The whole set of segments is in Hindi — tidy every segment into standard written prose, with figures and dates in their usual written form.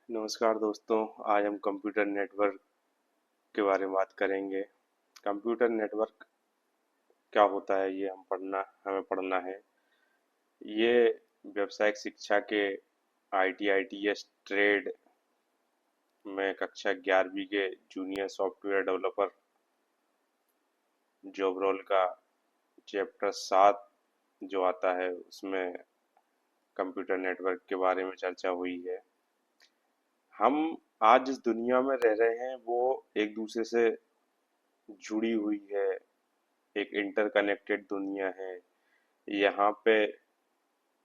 नमस्कार दोस्तों। आज हम कंप्यूटर नेटवर्क के बारे में बात करेंगे। कंप्यूटर नेटवर्क क्या होता है ये हमें पढ़ना है। ये व्यावसायिक शिक्षा के आईटीआईटीएस ट्रेड में कक्षा 11वीं के junior software developer job role का चैप्टर 7 जो आता है उसमें कंप्यूटर नेटवर्क के बारे में चर्चा हुई है। हम आज जिस दुनिया में रह रहे हैं वो एक दूसरे से जुड़ी हुई है, एक इंटरकनेक्टेड दुनिया है। यहाँ पे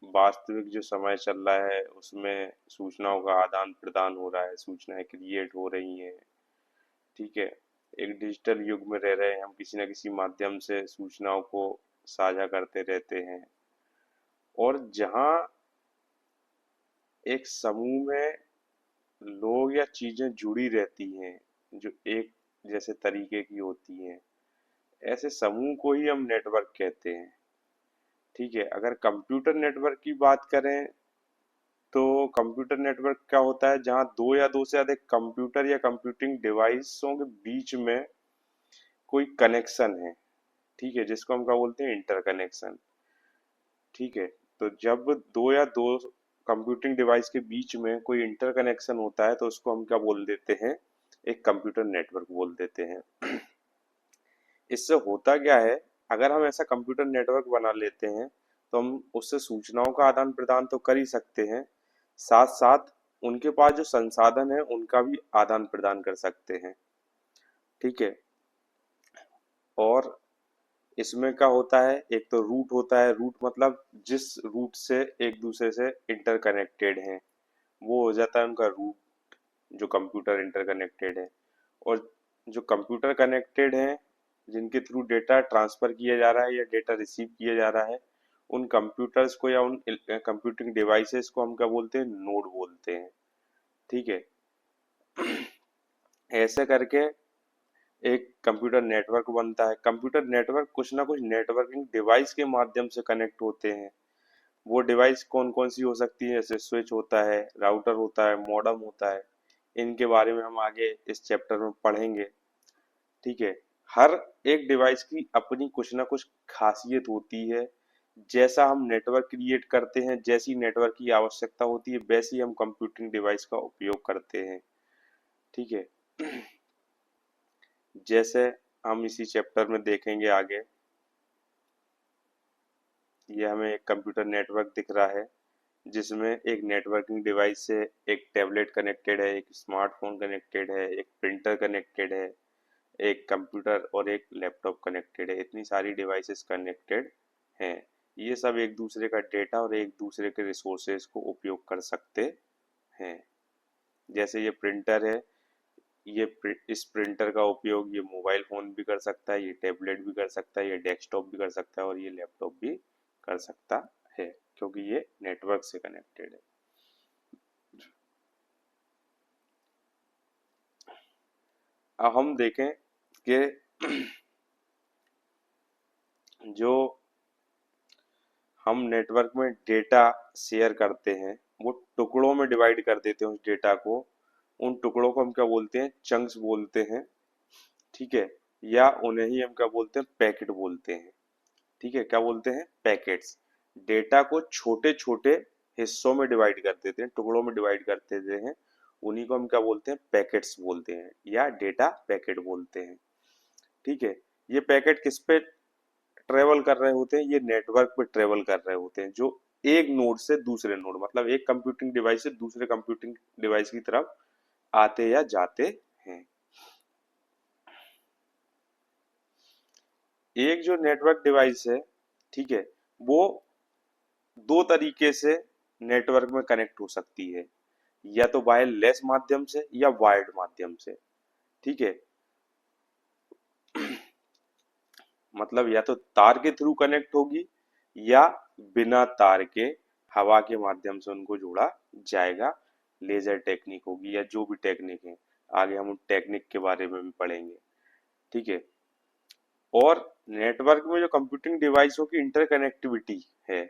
वास्तविक जो समय चल रहा है उसमें सूचनाओं का आदान प्रदान हो रहा है, सूचनाएं क्रिएट हो रही हैं। ठीक है, एक डिजिटल युग में रह रहे हैं, हम किसी न किसी माध्यम से सूचनाओं को साझा करते रहते हैं। और जहाँ एक समूह में लोग या चीजें जुड़ी रहती हैं जो एक जैसे तरीके की होती हैं, ऐसे समूह को ही हम नेटवर्क कहते हैं। ठीक है, अगर कंप्यूटर नेटवर्क की बात करें तो कंप्यूटर नेटवर्क क्या होता है, जहां दो या दो से अधिक कंप्यूटर या कंप्यूटिंग डिवाइसों के बीच में कोई कनेक्शन है। ठीक है, जिसको हम क्या बोलते हैं, इंटरकनेक्शन। ठीक है, तो जब दो या दो कंप्यूटिंग डिवाइस के बीच में कोई इंटरकनेक्शन होता है तो उसको हम क्या बोल देते हैं, एक कंप्यूटर नेटवर्क बोल देते हैं। इससे होता क्या है, अगर हम ऐसा कंप्यूटर नेटवर्क बना लेते हैं तो हम उससे सूचनाओं का आदान प्रदान तो कर ही सकते हैं, साथ साथ उनके पास जो संसाधन है उनका भी आदान प्रदान कर सकते हैं। ठीक है, और इसमें क्या होता है, एक तो रूट होता है। रूट मतलब जिस रूट से एक दूसरे से इंटरकनेक्टेड हैं वो हो जाता है उनका रूट, जो कंप्यूटर इंटरकनेक्टेड है। और जो कंप्यूटर कनेक्टेड हैं, जिनके थ्रू डेटा ट्रांसफर किया जा रहा है या डेटा रिसीव किया जा रहा है, उन कंप्यूटर्स को या उन कंप्यूटिंग डिवाइसेस को हम क्या बोलते हैं, नोड बोलते हैं। ठीक है, ऐसे करके एक कंप्यूटर नेटवर्क बनता है। कंप्यूटर नेटवर्क कुछ ना कुछ नेटवर्किंग डिवाइस के माध्यम से कनेक्ट होते हैं। वो डिवाइस कौन कौन सी हो सकती है, जैसे स्विच होता है, राउटर होता है, मॉडेम होता है। इनके बारे में हम आगे इस चैप्टर में पढ़ेंगे। ठीक है, हर एक डिवाइस की अपनी कुछ ना कुछ खासियत होती है। जैसा हम नेटवर्क क्रिएट करते हैं, जैसी नेटवर्क की आवश्यकता होती है, वैसी हम कंप्यूटिंग डिवाइस का उपयोग करते हैं। ठीक है, जैसे हम इसी चैप्टर में देखेंगे आगे। ये हमें एक कंप्यूटर नेटवर्क दिख रहा है जिसमें एक नेटवर्किंग डिवाइस से एक टैबलेट कनेक्टेड है, एक स्मार्टफोन कनेक्टेड है, एक प्रिंटर कनेक्टेड है, एक कंप्यूटर और एक लैपटॉप कनेक्टेड है। इतनी सारी डिवाइसेस कनेक्टेड हैं। ये सब एक दूसरे का डेटा और एक दूसरे के रिसोर्सेज को उपयोग कर सकते हैं। जैसे ये प्रिंटर है, इस प्रिंटर का उपयोग ये मोबाइल फोन भी कर सकता है, ये टैबलेट भी कर सकता है, ये डेस्कटॉप भी कर सकता है और ये लैपटॉप भी कर सकता है, क्योंकि ये नेटवर्क से कनेक्टेड है। अब हम देखें कि जो हम नेटवर्क में डेटा शेयर करते हैं वो टुकड़ों में डिवाइड कर देते हैं उस डेटा को। उन टुकड़ों को हम क्या बोलते हैं, चंक्स बोलते हैं। ठीक है, या उन्हें ही हम क्या बोलते हैं, पैकेट बोलते हैं। ठीक है, क्या बोलते हैं, पैकेट्स। डेटा को छोटे छोटे हिस्सों में डिवाइड कर देते हैं, टुकड़ों में डिवाइड कर देते हैं। उन्हीं को हम क्या बोलते हैं, पैकेट्स बोलते हैं या डेटा पैकेट बोलते हैं। ठीक है, ये पैकेट किस पे ट्रेवल कर रहे होते हैं, ये नेटवर्क पे ट्रेवल कर रहे होते हैं, जो एक नोड से दूसरे नोड, मतलब एक कंप्यूटिंग डिवाइस से दूसरे कंप्यूटिंग डिवाइस की तरफ आते या जाते हैं। एक जो नेटवर्क डिवाइस है, ठीक है, वो दो तरीके से नेटवर्क में कनेक्ट हो सकती है, या तो वायरलेस माध्यम से या वायर्ड माध्यम से। ठीक है, मतलब या तो तार के थ्रू कनेक्ट होगी या बिना तार के हवा के माध्यम से उनको जोड़ा जाएगा। लेजर टेक्निक होगी या जो भी टेक्निक है, आगे हम उन टेक्निक के बारे में भी पढ़ेंगे। ठीक है, और नेटवर्क में जो कंप्यूटिंग डिवाइसों की इंटरकनेक्टिविटी है,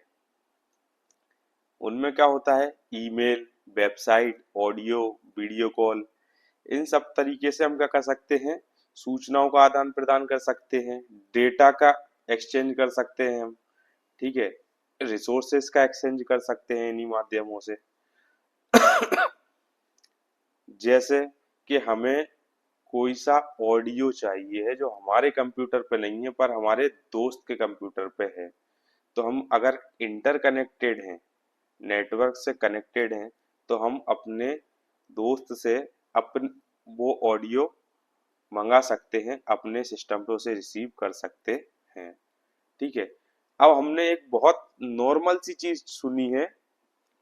उनमें क्या होता है, email, website, audio, video call, इन सब तरीके से हम क्या कर सकते हैं, सूचनाओं का आदान प्रदान कर सकते हैं, डेटा का एक्सचेंज कर सकते हैं हम, ठीक है, रिसोर्सेज का एक्सचेंज कर सकते हैं इन्हीं माध्यमों से। जैसे कि हमें कोई सा ऑडियो चाहिए है जो हमारे कंप्यूटर पे नहीं है पर हमारे दोस्त के कंप्यूटर पे है, तो हम अगर इंटरकनेक्टेड हैं, नेटवर्क से कनेक्टेड हैं, तो हम अपने दोस्त से अपन वो ऑडियो मंगा सकते हैं, अपने सिस्टम पे उसे रिसीव कर सकते हैं, ठीक है। अब हमने एक बहुत नॉर्मल सी चीज सुनी है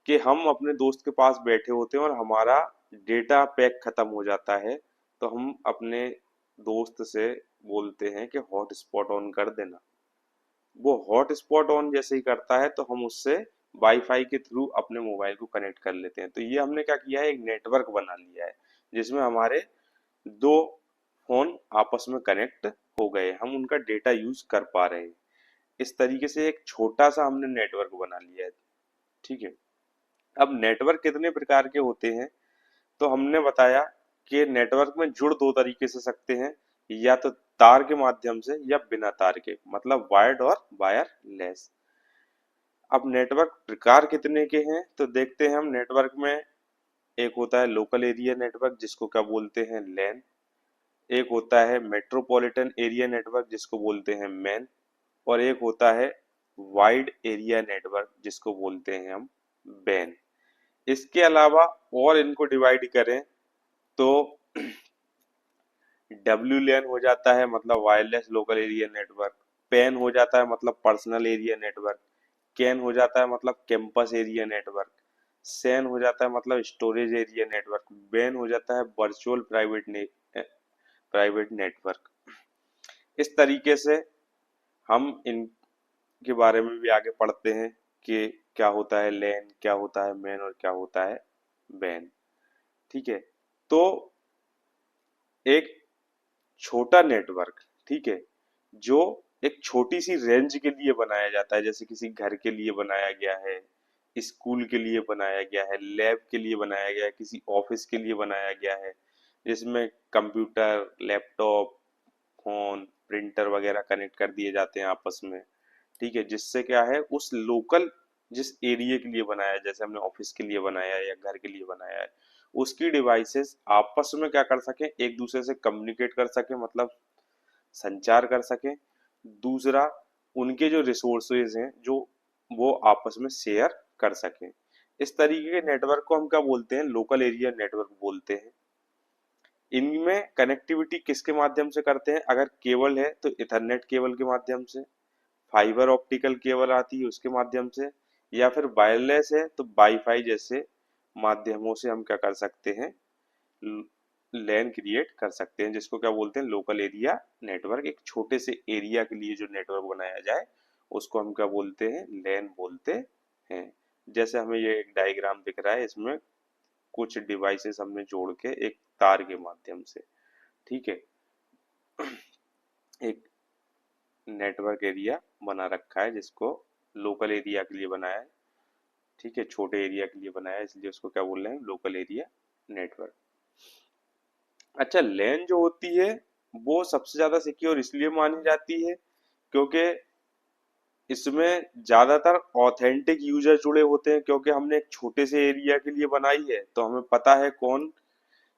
कि हम अपने दोस्त के पास बैठे होते हैं और हमारा डेटा पैक खत्म हो जाता है, तो हम अपने दोस्त से बोलते हैं कि हॉटस्पॉट ऑन कर देना। वो हॉटस्पॉट ऑन जैसे ही करता है तो हम उससे वाईफाई के थ्रू अपने मोबाइल को कनेक्ट कर लेते हैं। तो ये हमने क्या किया है, एक नेटवर्क बना लिया है जिसमें हमारे दो फोन आपस में कनेक्ट हो गए, हम उनका डेटा यूज कर पा रहे हैं। इस तरीके से एक छोटा सा हमने नेटवर्क बना लिया है, ठीक है। अब नेटवर्क कितने प्रकार के होते हैं, तो हमने बताया कि नेटवर्क में जुड़ दो तरीके से सकते हैं, या तो तार के माध्यम से या बिना तार के, मतलब वायर्ड और वायरलेस। अब नेटवर्क प्रकार कितने के हैं तो देखते हैं हम। नेटवर्क में एक होता है लोकल एरिया नेटवर्क जिसको क्या बोलते हैं, लैन। एक होता है मेट्रोपॉलिटन एरिया नेटवर्क जिसको बोलते हैं, मैन। और एक होता है वाइड एरिया नेटवर्क जिसको बोलते हैं हम, बैन। इसके अलावा और इनको डिवाइड करें तो डब्ल्यू लैन हो जाता है मतलब wireless local area network, pan हो जाता है मतलब पर्सनल एरिया नेटवर्क, कैन हो जाता है मतलब कैंपस एरिया नेटवर्क, सैन हो जाता है मतलब स्टोरेज एरिया नेटवर्क, बैन हो जाता है वर्चुअल प्राइवेट नेटवर्क। इस तरीके से हम इनके बारे में भी आगे पढ़ते हैं कि क्या होता है लैन, क्या होता है मैन और क्या होता है बैन, ठीक है। तो एक छोटा नेटवर्क, ठीक है, जो एक छोटी सी रेंज के लिए बनाया जाता है, जैसे किसी घर के लिए बनाया गया है, स्कूल के लिए बनाया गया है, लैब के लिए बनाया गया है, किसी ऑफिस के लिए बनाया गया है, जिसमें कंप्यूटर, लैपटॉप, फोन, प्रिंटर वगैरह कनेक्ट कर दिए जाते हैं आपस में, ठीक है। जिससे क्या है, उस लोकल जिस एरिया के लिए बनाया है, जैसे हमने ऑफिस के लिए बनाया है या घर के लिए बनाया है, उसकी डिवाइसेस आपस में क्या कर सके, एक दूसरे से कम्युनिकेट कर सके, मतलब संचार कर सके। दूसरा, उनके जो रिसोर्सेज हैं जो वो आपस में शेयर कर सके। इस तरीके के नेटवर्क को हम क्या बोलते हैं, लोकल एरिया नेटवर्क बोलते हैं। इनमें कनेक्टिविटी किसके माध्यम से करते हैं, अगर केबल है तो इथरनेट केबल के माध्यम से, फाइबर ऑप्टिकल केबल आती है उसके माध्यम से, या फिर वायरलेस है तो वाईफाई जैसे माध्यमों से हम क्या कर सकते हैं, लैन क्रिएट कर सकते हैं, जिसको क्या बोलते हैं, लोकल एरिया नेटवर्क। एक छोटे से एरिया के लिए जो नेटवर्क बनाया जाए उसको हम क्या बोलते हैं, लैन बोलते हैं। जैसे हमें ये एक डायग्राम दिख रहा है, इसमें कुछ डिवाइसेस हमने जोड़ के एक तार के माध्यम से, ठीक है, एक नेटवर्क एरिया बना रखा है जिसको लोकल एरिया के लिए बनाया है, ठीक है, छोटे एरिया के लिए बनाया है, इसलिए उसको क्या बोल रहे हैं, लोकल एरिया नेटवर्क। अच्छा, लैन जो होती है वो सबसे ज्यादा सिक्योर इसलिए मानी जाती है क्योंकि इसमें ज्यादातर ऑथेंटिक यूजर जुड़े होते हैं, क्योंकि हमने एक छोटे से एरिया के लिए बनाई है तो हमें पता है कौन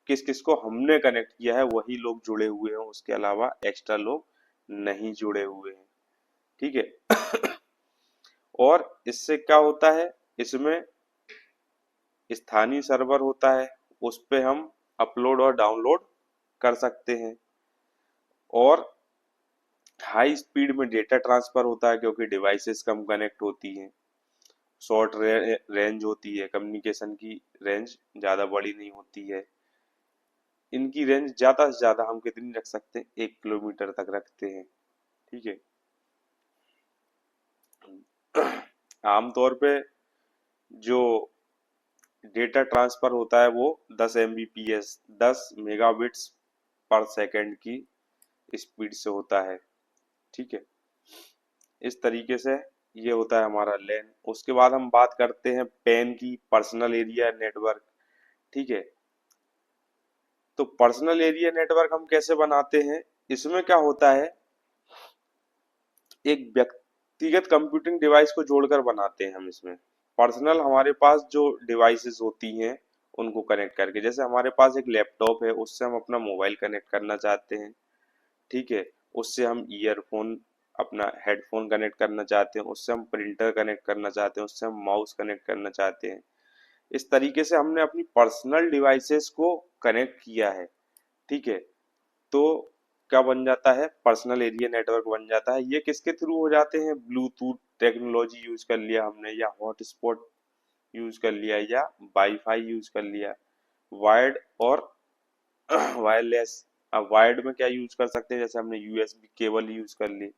किस किस को हमने कनेक्ट किया है, वही लोग जुड़े हुए हैं, उसके अलावा एक्स्ट्रा लोग नहीं जुड़े हुए हैं, ठीक है। और इससे क्या होता है, इसमें स्थानीय सर्वर होता है, उस पे हम अपलोड और डाउनलोड कर सकते हैं। और हाई स्पीड में डेटा ट्रांसफर होता है क्योंकि डिवाइसेस कम कनेक्ट होती हैं। शॉर्ट रेंज होती है, कम्युनिकेशन की रेंज ज़्यादा बड़ी नहीं होती है। इनकी रेंज ज़्यादा से ज़्यादा हम कितनी रख सकते हैं, 1 किलोमीटर तक रखते हैं, ठीक है। आमतौर पे जो डेटा ट्रांसफर होता है वो 10 MBPS 10 मेगाबिट्स पर सेकंड की स्पीड से होता है, ठीक है। इस तरीके से ये होता है हमारा लैन। उसके बाद हम बात करते हैं पैन की, पर्सनल एरिया नेटवर्क। ठीक है, तो पर्सनल एरिया नेटवर्क हम कैसे बनाते हैं? इसमें क्या होता है, एक व्यक्तिगत कंप्यूटिंग डिवाइस को जोड़कर बनाते हैं हम इसमें। पर्सनल हमारे पास जो डिवाइसेस होती हैं उनको कनेक्ट करके, जैसे हमारे पास एक लैपटॉप है, उससे हम अपना मोबाइल कनेक्ट करना चाहते हैं। ठीक है, उससे हम ईयरफोन, अपना हेडफोन कनेक्ट करना चाहते हैं, उससे हम प्रिंटर कनेक्ट करना चाहते हैं, उससे हम माउस कनेक्ट करना चाहते हैं। इस तरीके से हमने अपनी पर्सनल डिवाइसेस को कनेक्ट किया है। ठीक है, तो क्या बन जाता है, पर्सनल एरिया नेटवर्क बन जाता है। ये किसके थ्रू हो जाते हैं? ब्लूटूथ टेक्नोलॉजी यूज कर लिया हमने, या हॉटस्पॉट यूज कर लिया, या वाईफाई यूज कर लिया, वायर्ड और वायरलेस। अब वायर्ड में क्या यूज कर सकते हैं, जैसे हमने यूएसबी केबल यूज कर ली।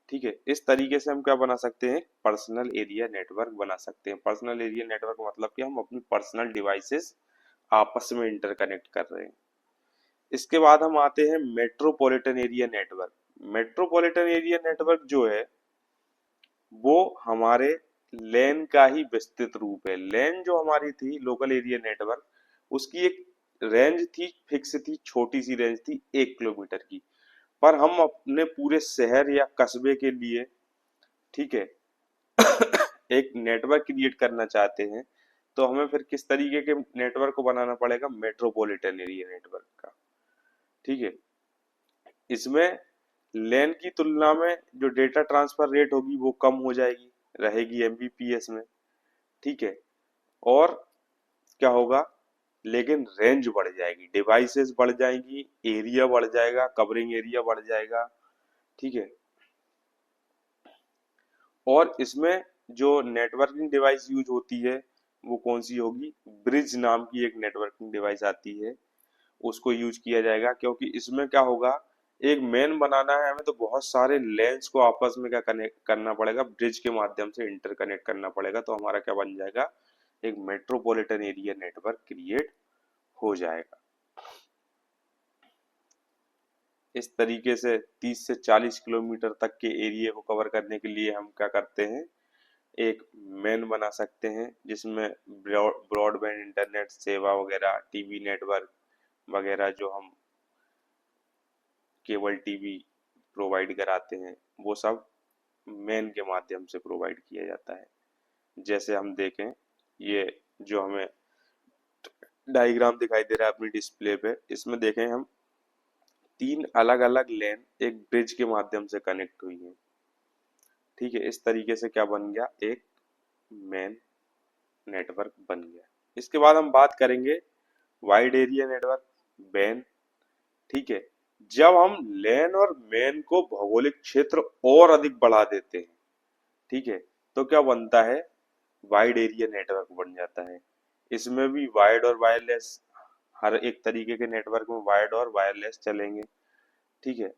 ठीक है, इस तरीके से हम क्या बना सकते हैं, पर्सनल एरिया नेटवर्क बना सकते हैं। पर्सनल एरिया नेटवर्क मतलब कि हम अपनी पर्सनल डिवाइसेस आपस में इंटरकनेक्ट कर रहे हैं। इसके बाद हम आते हैं metropolitan area network. Metropolitan area network जो है वो हमारे लैन का ही विस्तृत रूप है। लैन जो हमारी थी, लोकल एरिया नेटवर्क, उसकी एक रेंज थी, फिक्स थी, छोटी सी रेंज थी 1 किलोमीटर की। पर हम अपने पूरे शहर या कस्बे के लिए, ठीक है, एक नेटवर्क क्रिएट करना चाहते हैं, तो हमें फिर किस तरीके के नेटवर्क को बनाना पड़ेगा? मेट्रोपॉलिटन एरिया नेटवर्क का। ठीक है, इसमें लैन की तुलना में जो डेटा ट्रांसफर रेट होगी वो कम हो जाएगी, रहेगी एमबीपीएस में। ठीक है, और क्या होगा, लेकिन रेंज बढ़ जाएगी, डिवाइसेस बढ़ जाएंगी, एरिया बढ़ जाएगा, कवरिंग एरिया बढ़ जाएगा। ठीक है, और इसमें जो नेटवर्किंग डिवाइस यूज होती है वो कौन सी होगी? ब्रिज नाम की एक नेटवर्किंग डिवाइस आती है, उसको यूज किया जाएगा। क्योंकि इसमें क्या होगा, एक मेन बनाना है हमें, तो बहुत सारे लेंस को आपस में क्या कनेक्ट करना पड़ेगा, ब्रिज के माध्यम से इंटरकनेक्ट करना पड़ेगा। तो हमारा क्या बन जाएगा, एक मेट्रोपॉलिटन एरिया नेटवर्क क्रिएट हो जाएगा। इस तरीके से 30 से 40 किलोमीटर तक के एरिया को कवर करने के लिए हम क्या करते हैं, एक मेन बना सकते हैं, जिसमें ब्रॉडबैंड इंटरनेट सेवा वगैरह, टीवी नेटवर्क वगैरह जो हम केबल टीवी प्रोवाइड कराते हैं, वो सब मेन के माध्यम से प्रोवाइड किया जाता है। जैसे हम देखें, ये जो हमें डायग्राम दिखाई दे रहा है अपनी डिस्प्ले पे, इसमें देखें हम 3 अलग-अलग लेन एक ब्रिज के माध्यम से कनेक्ट हुई है। ठीक है, इस तरीके से क्या बन गया, एक मेन नेटवर्क बन गया। इसके बाद हम बात करेंगे वाइड एरिया नेटवर्क, वैन। ठीक है, जब हम लैन और मैन को भौगोलिक क्षेत्र और अधिक बढ़ा देते हैं, ठीक है, तो क्या बनता है, वाइड एरिया नेटवर्क बन जाता है। इसमें भी वायर्ड और वायरलेस, हर एक तरीके के नेटवर्क में वायर्ड और वायरलेस चलेंगे। ठीक है,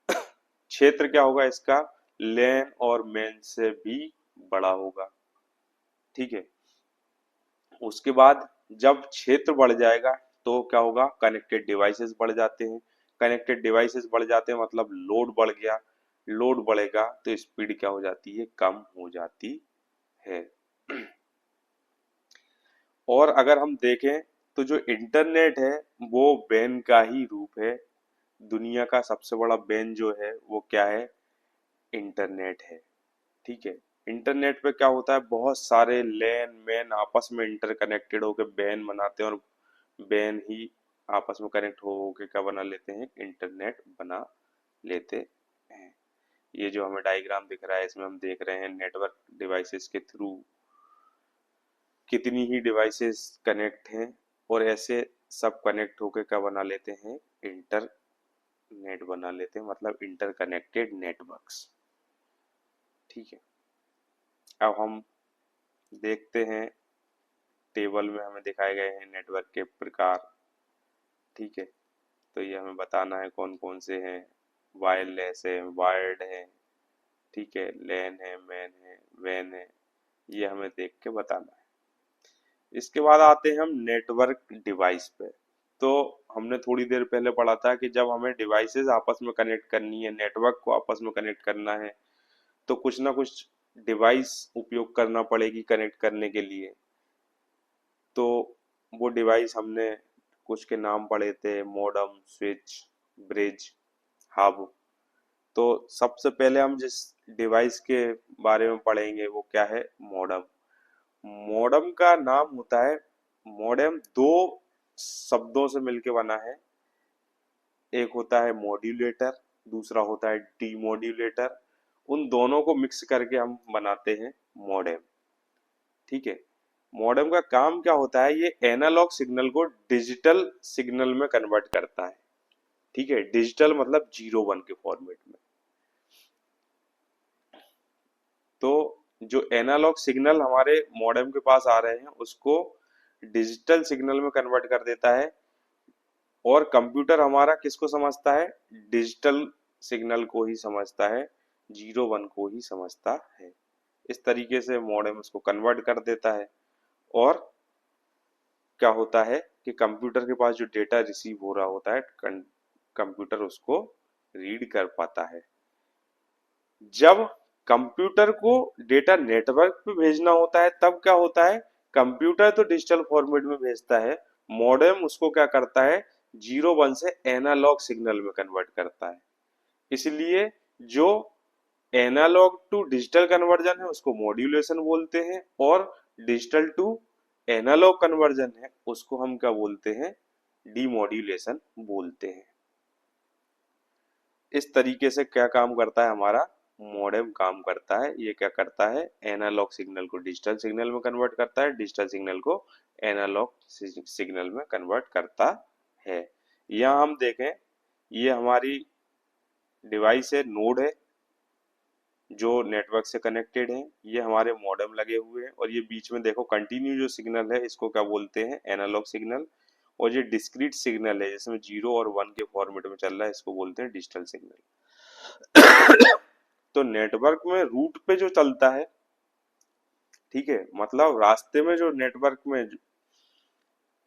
क्षेत्र क्या होगा इसका, लैन और मैन से भी बड़ा होगा। ठीक है, उसके बाद जब क्षेत्र बढ़ जाएगा तो क्या होगा, कनेक्टेड डिवाइसेस बढ़ जाते हैं। कनेक्टेड डिवाइसेस बढ़ जाते हैं मतलब लोड बढ़ गया, लोड बढ़ेगा तो स्पीड क्या हो जाती है, कम हो जाती है। और अगर हम देखें तो जो इंटरनेट है वो वैन का ही रूप है। दुनिया का सबसे बड़ा वैन जो है वो क्या है, इंटरनेट है। ठीक है, इंटरनेट पे क्या होता है, बहुत सारे लैन मैन आपस में इंटरकनेक्टेड होकर वैन बनाते हैं, और वैन ही आपस में कनेक्ट हो के क्या बना लेते हैं, इंटरनेट बना लेते हैं। ये जो हमें डायग्राम दिख रहा है, इसमें हम देख रहे हैं नेटवर्क डिवाइसेस के थ्रू कितनी ही डिवाइसेस कनेक्ट हैं, और ऐसे सब कनेक्ट होकर क्या बना लेते हैं, इंटरनेट बना लेते हैं, मतलब इंटरकनेक्टेड नेटवर्क्स। ठीक है, अब हम देखते हैं, टेबल में हमें दिखाए गए हैं नेटवर्क के प्रकार। ठीक है, तो ये हमें बताना है कौन कौन से हैं, वायरलेस है, वायर्ड है, ठीक है, लैन है, मैन है, वैन है, ये हमें देख के बताना है। इसके बाद आते हैं हम नेटवर्क डिवाइस पे। तो हमने थोड़ी देर पहले पढ़ा था कि जब हमें डिवाइसेस आपस में कनेक्ट करनी है, नेटवर्क को आपस में कनेक्ट करना है, तो कुछ ना कुछ डिवाइस उपयोग करना पड़ेगी कनेक्ट करने के लिए। तो वो डिवाइस हमने कुछ के नाम पढ़े थे, मॉडेम, स्विच, ब्रिज, हब। तो सबसे पहले हम जिस डिवाइस के बारे में पढ़ेंगे वो क्या है, मॉडेम। मॉडेम का नाम होता है, मॉडेम दो शब्दों से मिलके बना है। एक होता है मॉड्यूलेटर, दूसरा होता है डीमॉड्यूलेटर। उन दोनों को मिक्स करके हम बनाते हैं मॉडेम। ठीक है। मॉडेम का काम क्या होता है, ये एनालॉग सिग्नल को डिजिटल सिग्नल में कन्वर्ट करता है। ठीक है, डिजिटल मतलब 0 1 के फॉर्मेट में। तो जो एनालॉग सिग्नल हमारे मॉडेम के पास आ रहे हैं उसको डिजिटल सिग्नल में कन्वर्ट कर देता है। और कंप्यूटर हमारा किसको समझता है, डिजिटल सिग्नल को ही समझता है, 0 1 को ही समझता है। इस तरीके से मॉडेम उसको कन्वर्ट कर देता है। और क्या होता है कि कंप्यूटर के पास जो डेटा रिसीव हो रहा होता है, कंप्यूटर उसको रीड कर पाता है। जब कंप्यूटर को डेटा नेटवर्क पे भेजना होता है तब क्या होता है, कंप्यूटर तो डिजिटल फॉर्मेट में भेजता है, मॉडेम उसको क्या करता है, 0 1 से एनालॉग सिग्नल में कन्वर्ट करता है। इसलिए जो एनालॉग टू डिजिटल कन्वर्जन है उसको मॉड्यूलेशन बोलते हैं, और डिजिटल टू एनालॉग कन्वर्जन है उसको हम क्या बोलते हैं, डीमॉड्यूलेशन बोलते हैं। इस तरीके से क्या काम करता है हमारा मॉडेम काम करता है। ये क्या करता है, एनालॉग सिग्नल को डिजिटल सिग्नल में कन्वर्ट करता है, डिजिटल सिग्नल को एनालॉग सिग्नल में कन्वर्ट करता है। यहाँ हम देखें, ये हमारी डिवाइस है, नोड है जो नेटवर्क से कनेक्टेड है। ये हमारे मॉडेम लगे हुए हैं, और ये बीच में देखो कंटिन्यू जो सिग्नल है इसको क्या बोलते हैं, एनालॉग सिग्नल। और ये डिस्क्रीट सिग्नल है जिसमें 0 और 1 के फॉर्मेट में चल रहा है, इसको बोलते हैं डिजिटल सिग्नल। तो नेटवर्क में रूट पे जो चलता है, ठीक है, मतलब रास्ते में जो नेटवर्क में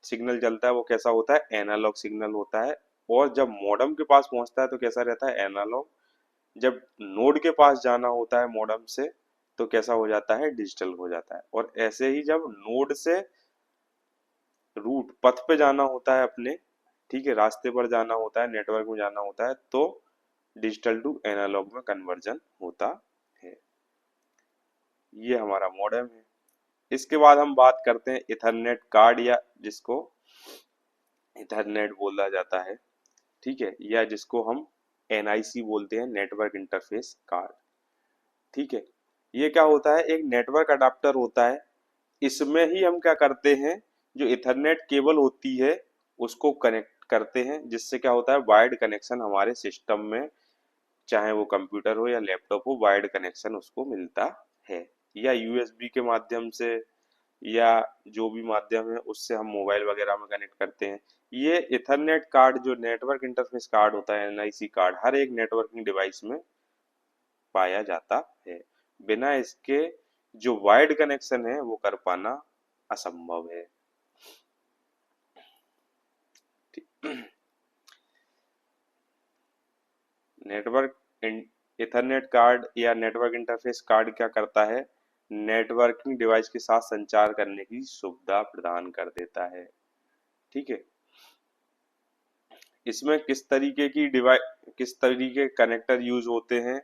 सिग्नल चलता है वो कैसा होता है, एनालॉग सिग्नल होता है। और जब मॉडेम के पास पहुंचता है तो कैसा रहता है, एनालॉग। जब नोड के पास जाना होता है मॉडेम से तो कैसा हो जाता है, डिजिटल हो जाता है। और ऐसे ही जब नोड से रूट पथ पे जाना होता है अपने, ठीक है, रास्ते पर जाना होता है, नेटवर्क में जाना होता है, तो डिजिटल टू एनालॉग में कन्वर्जन होता है। ये हमारा मॉडेम है। इसके बाद हम बात करते हैं इथरनेट कार्ड, या जिसको इथरनेट बोला जाता है, ठीक है, या जिसको हम एनआईसी बोलते हैं, नेटवर्क इंटरफेस कार्ड। ठीक है। ये क्या होता है, एक नेटवर्क अडाप्टर होता है। इसमें ही हम क्या करते हैं, जो इथरनेट केबल होती है उसको कनेक्ट करते हैं, जिससे क्या होता है, वायर्ड कनेक्शन हमारे सिस्टम में, चाहे वो कंप्यूटर हो या लैपटॉप हो, वायर्ड कनेक्शन उसको मिलता है। या यूएसबी के माध्यम से, या जो भी माध्यम है उससे हम मोबाइल वगैरह में कनेक्ट करते हैं। ये इथरनेट कार्ड जो नेटवर्क इंटरफेस कार्ड होता है, एनआईसी कार्ड, हर एक नेटवर्किंग डिवाइस में पाया जाता है। बिना इसके जो वायर्ड कनेक्शन है वो कर पाना असंभव है। नेटवर्क इथरनेट कार्ड या नेटवर्क इंटरफेस कार्ड क्या करता है, नेटवर्किंग डिवाइस के साथ संचार करने की सुविधा प्रदान कर देता है। ठीक है। इसमें किस तरीके कनेक्टर यूज होते हैं,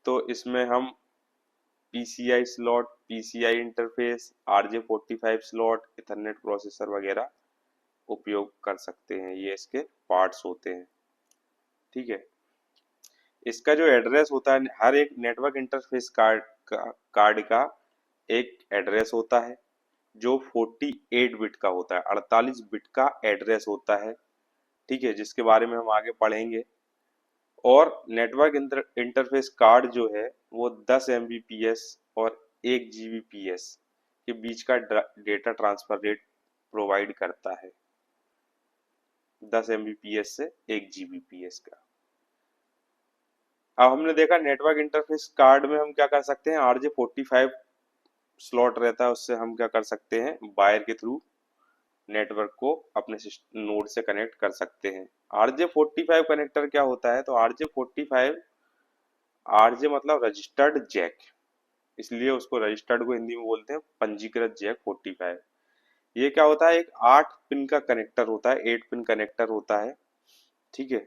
तो इसमें हम PCI slot, PCI interface, RJ45 slot, Ethernet processor वगैरह उपयोग कर सकते हैं। ये इसके पार्ट्स होते हैं। ठीक है। इसका जो एड्रेस होता है, हर एक नेटवर्क इंटरफेस कार्ड का एक एड्रेस होता है जो 48 बिट का होता है, 48 बिट का एड्रेस होता है। ठीक है, जिसके बारे में हम आगे पढ़ेंगे। और नेटवर्क इंटरफेस कार्ड जो है वो 10 Mbps और 1 Gbps के बीच का डेटा ट्रांसफर रेट प्रोवाइड करता है, 10 Mbps से 1 Gbps का। अब हमने देखा नेटवर्क इंटरफेस कार्ड में हम क्या कर सकते हैं, RJ45 स्लॉट रहता है, उससे हम क्या कर सकते हैं, वायर के थ्रू नेटवर्क को अपने नोड से कनेक्ट कर सकते हैं। RJ45 कनेक्टर क्या होता है, तो RJ45, RJ मतलब रजिस्टर्ड जैक, इसलिए उसको रजिस्टर्ड को हिंदी में बोलते हैं पंजीकृत जैक 45। ये क्या होता है, एक 8 पिन का कनेक्टर होता है, 8 पिन कनेक्टर होता है। ठीक है,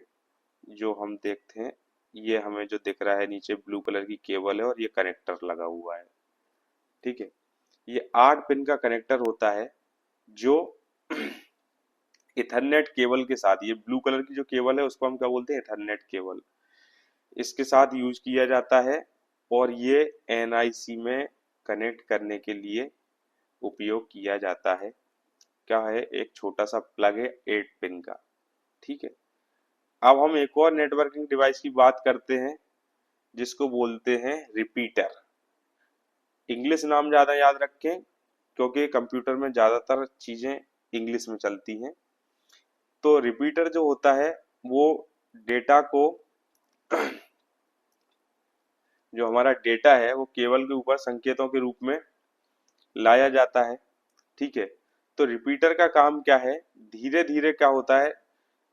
जो हम देखते हैं, ये हमें जो दिख रहा है नीचे ब्लू कलर की केबल है और ये कनेक्टर लगा हुआ है। ठीक है, ये 8 पिन का कनेक्टर होता है जो इथरनेट केबल के साथ, ये ब्लू कलर की जो केबल है उसको हम क्या बोलते हैं, इथरनेट केबल, इसके साथ यूज किया जाता है। और ये एनआईसी में कनेक्ट करने के लिए उपयोग किया जाता है। क्या है, एक छोटा सा प्लग है 8 पिन का। ठीक है, अब हम एक और नेटवर्किंग डिवाइस की बात करते हैं जिसको बोलते हैं रिपीटर। इंग्लिश नाम ज्यादा याद रखें क्योंकि कंप्यूटर में ज्यादातर चीजें इंग्लिश में चलती हैं। तो रिपीटर जो होता है वो डेटा को, जो हमारा डेटा है वो केबल के ऊपर संकेतों के रूप में लाया जाता है। ठीक है, तो रिपीटर का काम क्या है, धीरे धीरे क्या होता है,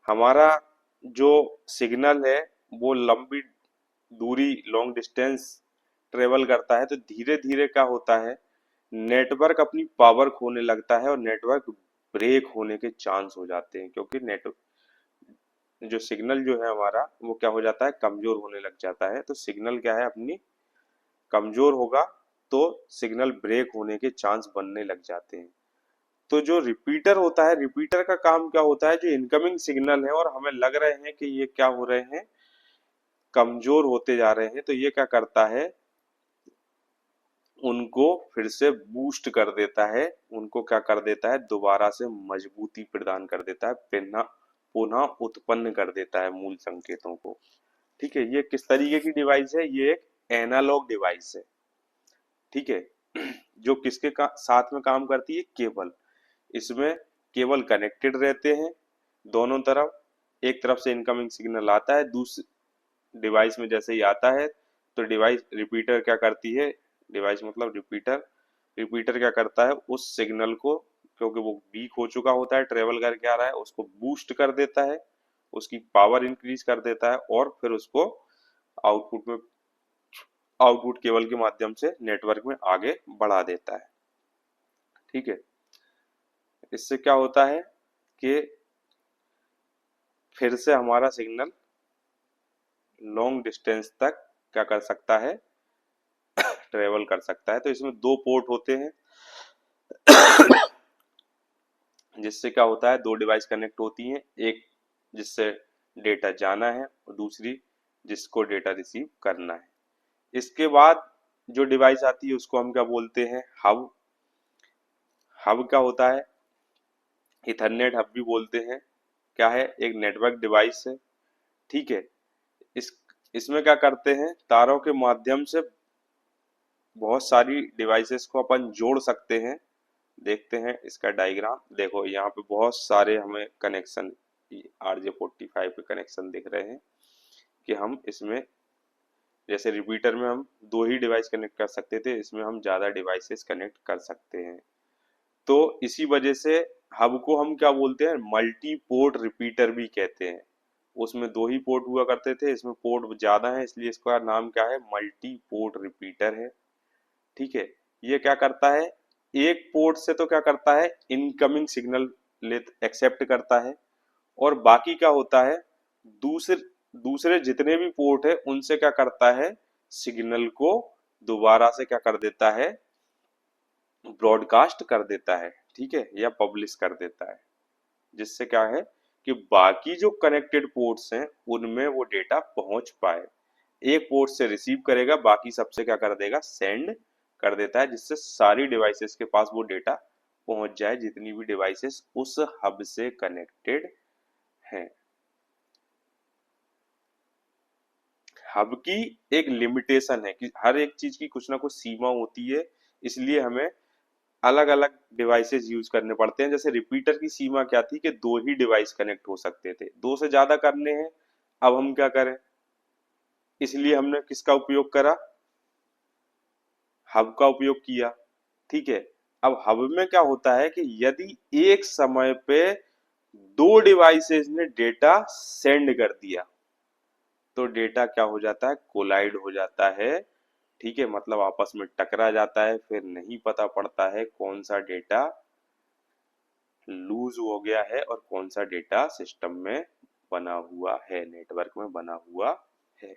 हमारा जो सिग्नल है वो लंबी दूरी, लॉन्ग डिस्टेंस ट्रेवल करता है, तो धीरे धीरे क्या होता है, नेटवर्क अपनी पावर खोने लगता है और नेटवर्क ब्रेक होने के चांस हो जाते हैं, क्योंकि नेटवर्क जो सिग्नल जो है हमारा वो क्या हो जाता है, कमजोर होने लग जाता है। तो सिग्नल क्या है, अपनी कमजोर होगा तो सिग्नल ब्रेक होने के चांस बनने लग जाते हैं। तो जो रिपीटर होता है, रिपीटर का काम क्या होता है, जो इनकमिंग सिग्नल है और हमें लग रहे हैं कि ये क्या हो रहे हैं, कमजोर होते जा रहे हैं, तो ये क्या करता है, उनको फिर से बूस्ट कर देता है, उनको क्या कर देता है, दोबारा से मजबूती प्रदान कर देता है, पुनः पुनः उत्पन्न कर देता है मूल संकेतों को। ठीक है, ये किस तरीके की डिवाइस है, ये एक एनालॉग डिवाइस है। ठीक है, जो किसके साथ में काम करती है, केबल। इसमें केबल कनेक्टेड रहते हैं दोनों तरफ, एक तरफ से इनकमिंग सिग्नल आता है, दूसरी डिवाइस में जैसे ही आता है तो डिवाइस रिपीटर क्या करती है, डिवाइस मतलब रिपीटर, रिपीटर क्या करता है, उस सिग्नल को, क्योंकि वो वीक हो चुका होता है, ट्रेवल करके आ रहा है, उसको बूस्ट कर देता है, उसकी पावर इंक्रीज कर देता है और फिर उसको आउटपुट में, आउटपुट केबल के माध्यम से नेटवर्क में आगे बढ़ा देता है। ठीक है, इससे क्या होता है कि फिर से हमारा सिग्नल लॉन्ग डिस्टेंस तक क्या कर सकता है, ट्रेवल कर सकता है। तो इसमें 2 पोर्ट होते हैं, जिससे क्या होता है, 2 डिवाइस कनेक्ट होती हैं, एक जिससे डेटा जाना है और दूसरी जिसको डेटा रिसीव करना है। इसके बाद जो डिवाइस आती है उसको हम क्या बोलते हैं, हब। हब क्या होता है, इथरनेट हब भी बोलते हैं। क्या है, एक नेटवर्क डिवाइस है। ठीक है, इस इसमें क्या करते हैं, तारों के माध्यम से बहुत सारी डिवाइसेस को अपन जोड़ सकते हैं। देखते हैं इसका डायग्राम, देखो यहाँ पे बहुत सारे हमें कनेक्शन, RJ45 पे कनेक्शन दिख रहे हैं कि हम इसमें, जैसे रिपीटर में हम 2 ही डिवाइस कनेक्ट कर सकते थे, इसमें हम ज्यादा डिवाइसेस कनेक्ट कर सकते हैं। तो इसी वजह से हब को हम क्या बोलते हैं, मल्टी पोर्ट रिपीटर भी कहते हैं। उसमें 2 ही पोर्ट हुआ करते थे, इसमें पोर्ट ज्यादा है, इसलिए इसका नाम क्या है, मल्टी पोर्ट रिपीटर है। ठीक है, ये क्या करता है, एक पोर्ट से तो क्या करता है, इनकमिंग सिग्नल ले एक्सेप्ट करता है, और बाकी क्या होता है, दूसरे दूसरे जितने भी पोर्ट है उनसे क्या करता है, सिग्नल को दोबारा से क्या कर देता है, ब्रॉडकास्ट कर देता है। ठीक है, या पब्लिश कर देता है, जिससे क्या है कि बाकी जो कनेक्टेड पोर्ट्स हैं उनमें वो डेटा पहुंच पाए। एक पोर्ट से रिसीव करेगा, बाकी सबसे क्या कर देगा, सेंड कर देता है, जिससे सारी डिवाइसेस के पास वो डेटा पहुंच जाए, जितनी भी डिवाइसेस उस हब से कनेक्टेड हैं। हब की एक लिमिटेशन है कि हर एक चीज की कुछ ना कुछ सीमा होती है, इसलिए हमें अलग अलग डिवाइसेस यूज करने पड़ते हैं। जैसे रिपीटर की सीमा क्या थी कि 2 ही डिवाइस कनेक्ट हो सकते थे, 2 से ज्यादा करने हैं, अब हम क्या करें, इसलिए हमने किसका उपयोग करा, हब का उपयोग किया। ठीक है, अब हब में क्या होता है कि यदि एक समय पे 2 डिवाइसेस ने डेटा सेंड कर दिया तो डेटा क्या हो जाता है, कोलाइड हो जाता है ठीक है, मतलब आपस में टकरा जाता है, फिर नहीं पता पड़ता है कौन सा डेटा लूज हो गया है और कौन सा डेटा सिस्टम में बना हुआ है, नेटवर्क में बना हुआ है।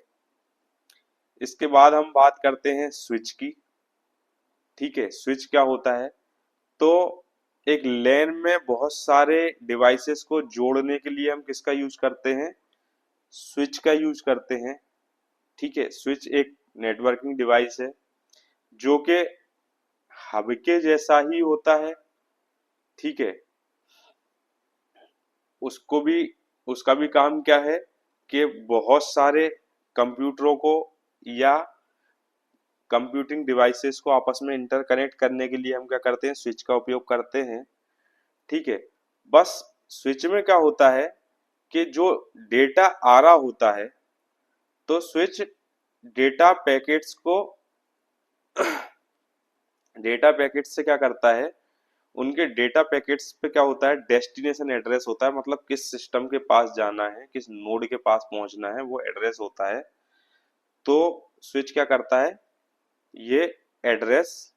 इसके बाद हम बात करते हैं स्विच की। ठीक है, स्विच क्या होता है? तो एक लैन में बहुत सारे डिवाइसेस को जोड़ने के लिए हम किसका यूज करते हैं? स्विच का यूज करते हैं। ठीक है, स्विच एक नेटवर्किंग डिवाइस है जो कि हब के जैसा ही होता है। ठीक है, उसको भी उसका भी काम क्या है कि बहुत सारे कंप्यूटरों को या कंप्यूटिंग डिवाइसेस को आपस में इंटरकनेक्ट करने के लिए हम क्या करते हैं? स्विच का उपयोग करते हैं। ठीक है, बस स्विच में क्या होता है कि जो डेटा आ रहा होता है, तो स्विच डेटा पैकेट्स को डेटा पैकेट्स से क्या करता है? उनके डेटा पैकेट्स पे क्या होता है? डेस्टिनेशन एड्रेस होता है, मतलब किस सिस्टम के पास जाना है, किस नोड के पास पहुंचना है, वो एड्रेस होता है। तो स्विच क्या करता है? ये एड्रेस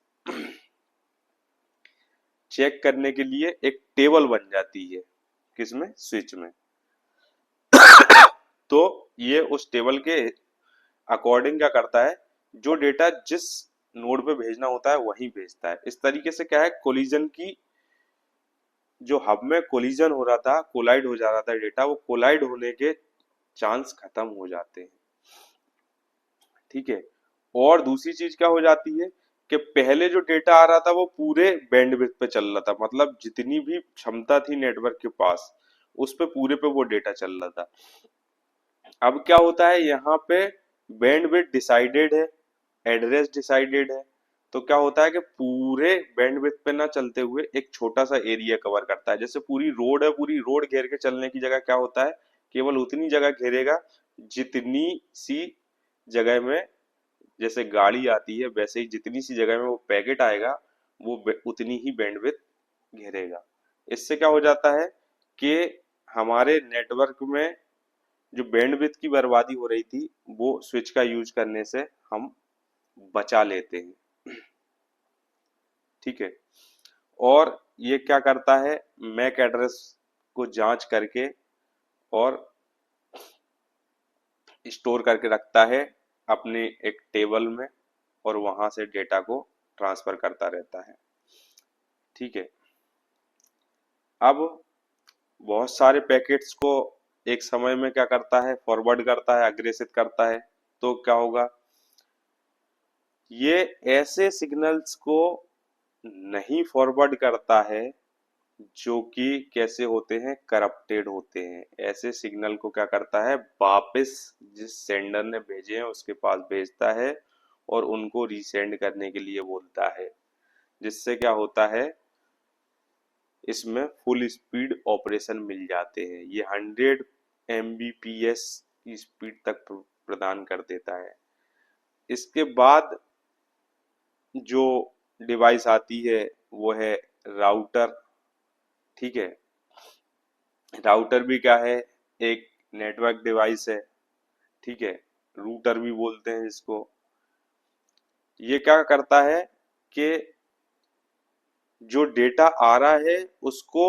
चेक करने के लिए एक टेबल बन जाती है, किसमें? स्विच में। तो ये उस टेबल के अकॉर्डिंग क्या करता है? जो डेटा जिस नोड पे भेजना होता है वही भेजता है। इस तरीके से क्या है, कोलिजन की, जो हब में कोलिजन हो रहा था, कोलाइड हो जा रहा था डेटा, वो कोलाइड होने के चांस खत्म हो जाते हैं। ठीक है, और दूसरी चीज क्या हो जाती है कि पहले जो डेटा आ रहा था वो पूरे बैंडविड्थ पे चल रहा था, मतलब जितनी भी क्षमता थी नेटवर्क के पास, उस पे पूरे पे वो डेटा चल रहा था। अब क्या होता है, यहाँ पे बैंडविड्थ डिसाइडेड है, एड्रेस डिसाइडेड है। तो क्या होता है कि पूरे बैंडविड्थ पे ना चलते हुए एक छोटा सा एरिया कवर करता है। जैसे पूरी रोड है, पूरी रोड घेर के चलने की जगह क्या होता है, केवल उतनी जगह घेरेगा जितनी सी जगह में, जैसे गाड़ी आती है वैसे ही जितनी सी जगह में वो पैकेट आएगा, वो उतनी ही बैंडविड्थ घेरेगा। इससे क्या हो जाता है कि हमारे नेटवर्क में जो बैंडविड्थ की बर्बादी हो रही थी, वो स्विच का यूज करने से हम बचा लेते हैं। ठीक है, और ये क्या करता है, मैक एड्रेस को जांच करके और स्टोर करके रखता है अपने एक टेबल में, और वहां से डेटा को ट्रांसफर करता रहता है। ठीक है, अब बहुत सारे पैकेट्स को एक समय में क्या करता है, फॉरवर्ड करता है, अग्रेसित करता है। तो क्या होगा, ये ऐसे सिग्नल्स को नहीं फॉरवर्ड करता है जो कि कैसे होते हैं, करप्टेड होते हैं। ऐसे सिग्नल को क्या करता है, वापस जिस सेंडर ने भेजे हैं उसके पास भेजता है और उनको रीसेंड करने के लिए बोलता है। जिससे क्या होता है, इसमें फुल स्पीड ऑपरेशन मिल जाते हैं। ये 100 Mbps की स्पीड तक प्रदान कर देता है। इसके बाद जो डिवाइस आती है वो है राउटर। ठीक है, राउटर भी क्या है, एक नेटवर्क डिवाइस है। ठीक है, रूटर भी बोलते हैं जिसको। ये क्या करता है कि जो डेटा आ रहा है उसको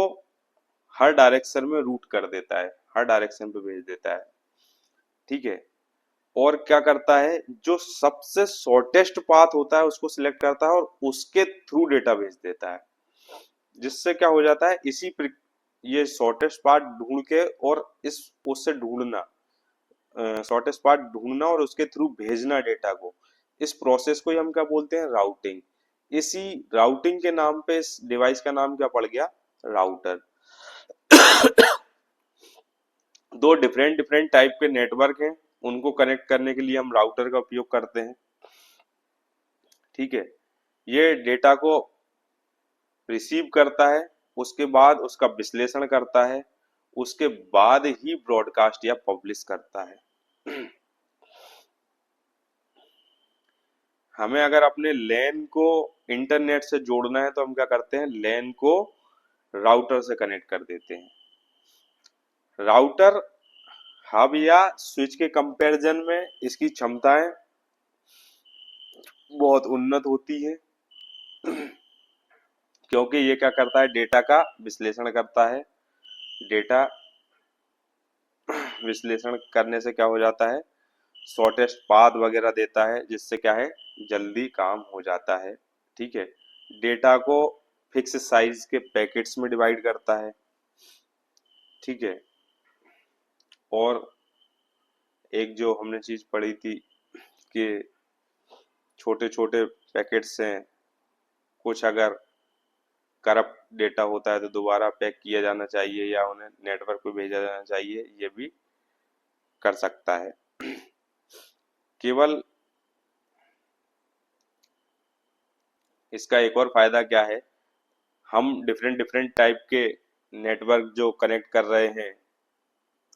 हर डायरेक्शन में रूट कर देता है, हर डायरेक्शन पे भेज देता है। ठीक है, और क्या करता है, जो सबसे शॉर्टेस्ट पाथ होता है उसको सिलेक्ट करता है और उसके थ्रू डेटा भेज देता है। जिससे क्या हो जाता है, ये शॉर्टेस्ट पाथ ढूंढ के और इस उससे ढूंढना, शॉर्टेस्ट पाथ ढूंढना और उसके थ्रू भेजना डेटा को, इस प्रोसेस को ही हम क्या बोलते हैं, राउटिंग। इसी राउटिंग के नाम पे इस डिवाइस का नाम क्या पड़ गया, राउटर। दो डिफरेंट डिफरेंट टाइप के नेटवर्क हैं, उनको कनेक्ट करने के लिए हम राउटर का उपयोग करते हैं। ठीक है, ये डेटा को रिसीव करता है, उसके बाद उसका विश्लेषण करता है, उसके बाद ही ब्रॉडकास्ट या पब्लिश करता है। हमें अगर अपने लैन को इंटरनेट से जोड़ना है तो हम क्या करते हैं, लैन को राउटर से कनेक्ट कर देते हैं। राउटर हब या स्विच के कंपैरिजन में इसकी क्षमताएं बहुत उन्नत होती है, क्योंकि ये क्या करता है, डेटा का विश्लेषण करता है। डेटा विश्लेषण करने से क्या हो जाता है, शॉर्टेस्ट पाथ वगैरह देता है, जिससे क्या है, जल्दी काम हो जाता है। ठीक है। डेटा को फिक्स साइज के पैकेट्स में डिवाइड करता है। ठीक है। और एक जो हमने चीज पढ़ी थी कि छोटे छोटे पैकेट्स हैं, कुछ अगर करप्ट डेटा होता है तो दोबारा पैक किया जाना चाहिए या उन्हें नेटवर्क पे भेजा जाना चाहिए, ये भी कर सकता है। केवल इसका एक और फायदा क्या है, हम डिफरेंट डिफरेंट टाइप के नेटवर्क जो कनेक्ट कर रहे हैं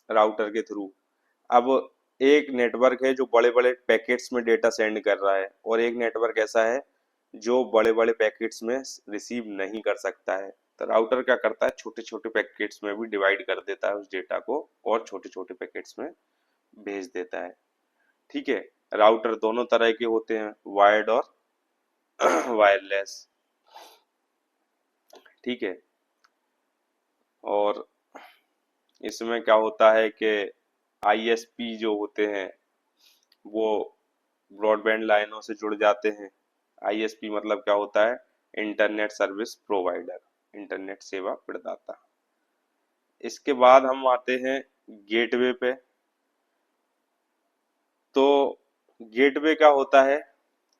राउटर के थ्रू, अब एक नेटवर्क है जो बड़े बड़े पैकेट्स में डेटा सेंड कर रहा है, और एक नेटवर्क ऐसा है जो बड़े बड़े पैकेट्स में रिसीव नहीं कर सकता है। तो राउटर क्या करता है, छोटे छोटे पैकेट्स में भी डिवाइड कर देता है उस डेटा को, और छोटे छोटे पैकेट्स में भेज देता है। ठीक है। राउटर दोनों तरह के होते हैं, वायर्ड और वायरलेस। ठीक है। और इसमें क्या होता है कि आईएसपी जो होते हैं वो ब्रॉडबैंड लाइनों से जुड़ जाते हैं। आईएसपी मतलब क्या होता है, इंटरनेट सर्विस प्रोवाइडर, इंटरनेट सेवा प्रदाता। इसके बाद हम आते हैं गेटवे पे। तो गेटवे क्या होता है,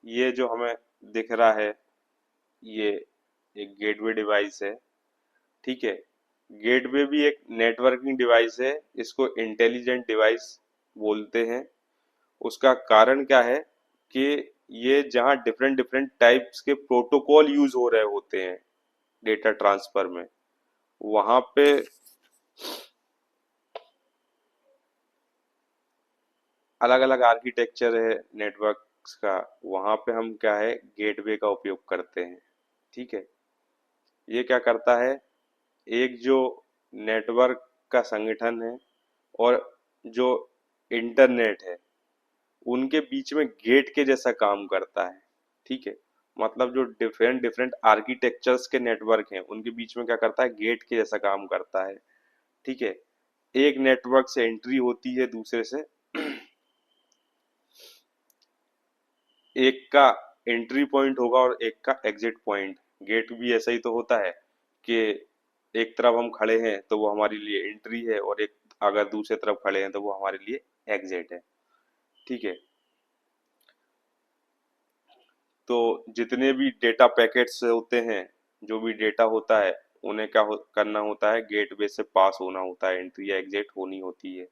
ये जो हमें दिख रहा है, ये एक गेटवे डिवाइस है। ठीक है। गेटवे भी एक नेटवर्किंग डिवाइस है, इसको इंटेलिजेंट डिवाइस बोलते हैं। उसका कारण क्या है कि ये जहाँ डिफरेंट डिफरेंट टाइप्स के प्रोटोकॉल यूज हो रहे होते हैं डेटा ट्रांसफर में, वहां पे अलग अलग आर्किटेक्चर है नेटवर्क्स का, वहां पे हम क्या है, गेटवे का उपयोग करते हैं। ठीक है। ये क्या करता है, एक जो नेटवर्क का संगठन है और जो इंटरनेट है, उनके बीच में गेट के जैसा काम करता है। ठीक है। मतलब जो डिफरेंट डिफरेंट आर्किटेक्चर्स के नेटवर्क हैं, उनके बीच में क्या करता है, गेट के जैसा काम करता है। ठीक है। एक नेटवर्क से एंट्री होती है दूसरे से, एक का एंट्री पॉइंट होगा और एक का एग्जिट पॉइंट। गेट भी ऐसा ही तो होता है कि एक तरफ हम खड़े हैं तो वो हमारे लिए एंट्री है, और एक अगर दूसरे तरफ खड़े हैं तो वो हमारे लिए एग्जिट है। ठीक है। तो जितने भी डेटा पैकेट्स होते हैं, जो भी डेटा होता है, उन्हें करना होता है, गेटवे से पास होना होता है, एंट्री या एग्जिट होनी होती है।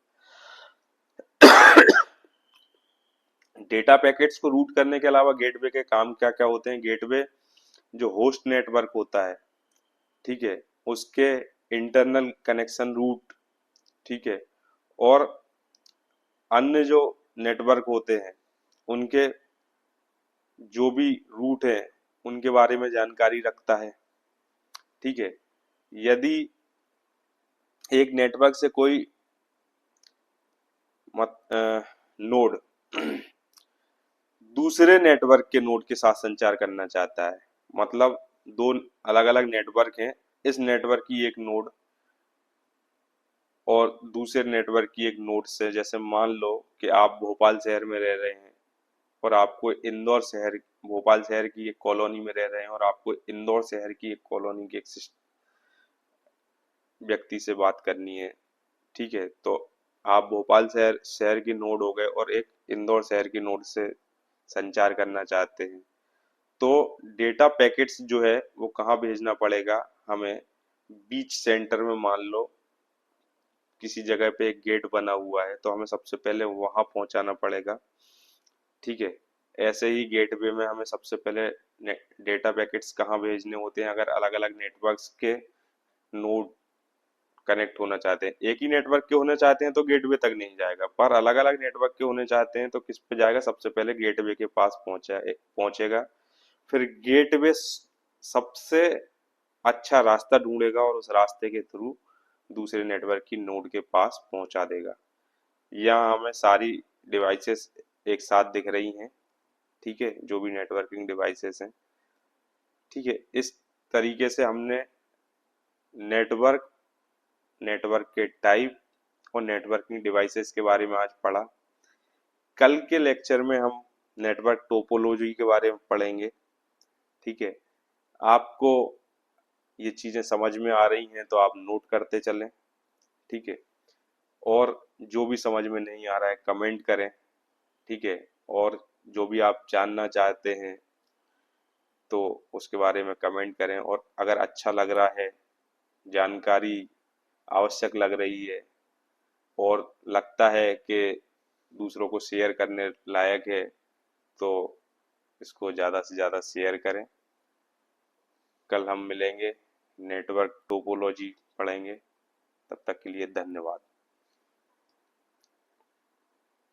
डेटा पैकेट्स को रूट करने के अलावा गेटवे के काम क्या क्या होते हैं, गेटवे जो होस्ट नेटवर्क होता है, ठीक है, उसके इंटरनल कनेक्शन रूट, ठीक है, और अन्य जो नेटवर्क होते हैं उनके जो भी रूट है उनके बारे में जानकारी रखता है। ठीक है। यदि एक नेटवर्क से कोई नोड दूसरे नेटवर्क के नोड के साथ संचार करना चाहता है, मतलब दो अलग अलग नेटवर्क हैं, इस नेटवर्क की एक नोड और दूसरे नेटवर्क की एक नोड से, जैसे मान लो कि आप भोपाल शहर में रह रहे हैं और आपको इंदौर शहर, भोपाल शहर की एक कॉलोनी में रह रहे हैं और आपको इंदौर शहर की एक कॉलोनी के एक व्यक्ति से बात करनी है। ठीक है। तो आप भोपाल शहर शहर की नोड हो गए और एक इंदौर शहर की नोड से संचार करना चाहते हैं, तो डेटा पैकेट्स जो है वो कहाँ भेजना पड़ेगा हमें, बीच सेंटर में मान लो किसी जगह पे एक गेट बना हुआ है, तो हमें सबसे पहले वहां पहुंचाना पड़ेगा। ठीक है। ऐसे ही गेटवे में हमें सबसे पहले डेटा पैकेट्स कहाँ भेजने होते हैं, अगर अलग अलग नेटवर्क्स के नोड कनेक्ट होना चाहते हैं, एक ही नेटवर्क के होने चाहते हैं तो गेटवे तक नहीं जाएगा, पर अलग अलग नेटवर्क के होने चाहते हैं तो किस पे जाएगा, सबसे पहले गेटवे के पास पहुंचेगा। फिर गेटवे सबसे अच्छा रास्ता ढूंढेगा और उस रास्ते के थ्रू दूसरे नेटवर्क की नोड के पास पहुंचा देगा। यहाँ हमें सारी डिवाइसेस एक साथ दिख रही हैं। ठीक है, जो भी नेटवर्किंग डिवाइसेस हैं। ठीक है, इस तरीके से हमने नेटवर्क, नेटवर्क के टाइप और नेटवर्किंग डिवाइसेस के बारे में आज पढ़ा। कल के लेक्चर में हम नेटवर्क टोपोलॉजी के बारे में पढ़ेंगे। ठीक है, आपको ये चीजें समझ में आ रही हैं तो आप नोट करते चलें। ठीक है, और जो भी समझ में नहीं आ रहा है कमेंट करें। ठीक है, और जो भी आप जानना चाहते हैं तो उसके बारे में कमेंट करें, और अगर अच्छा लग रहा है, जानकारी आवश्यक लग रही है और लगता है कि दूसरों को शेयर करने लायक है तो इसको ज़्यादा से ज़्यादा शेयर करें। कल हम मिलेंगे, नेटवर्क टोपोलॉजी पढ़ेंगे। तब तक के लिए धन्यवाद।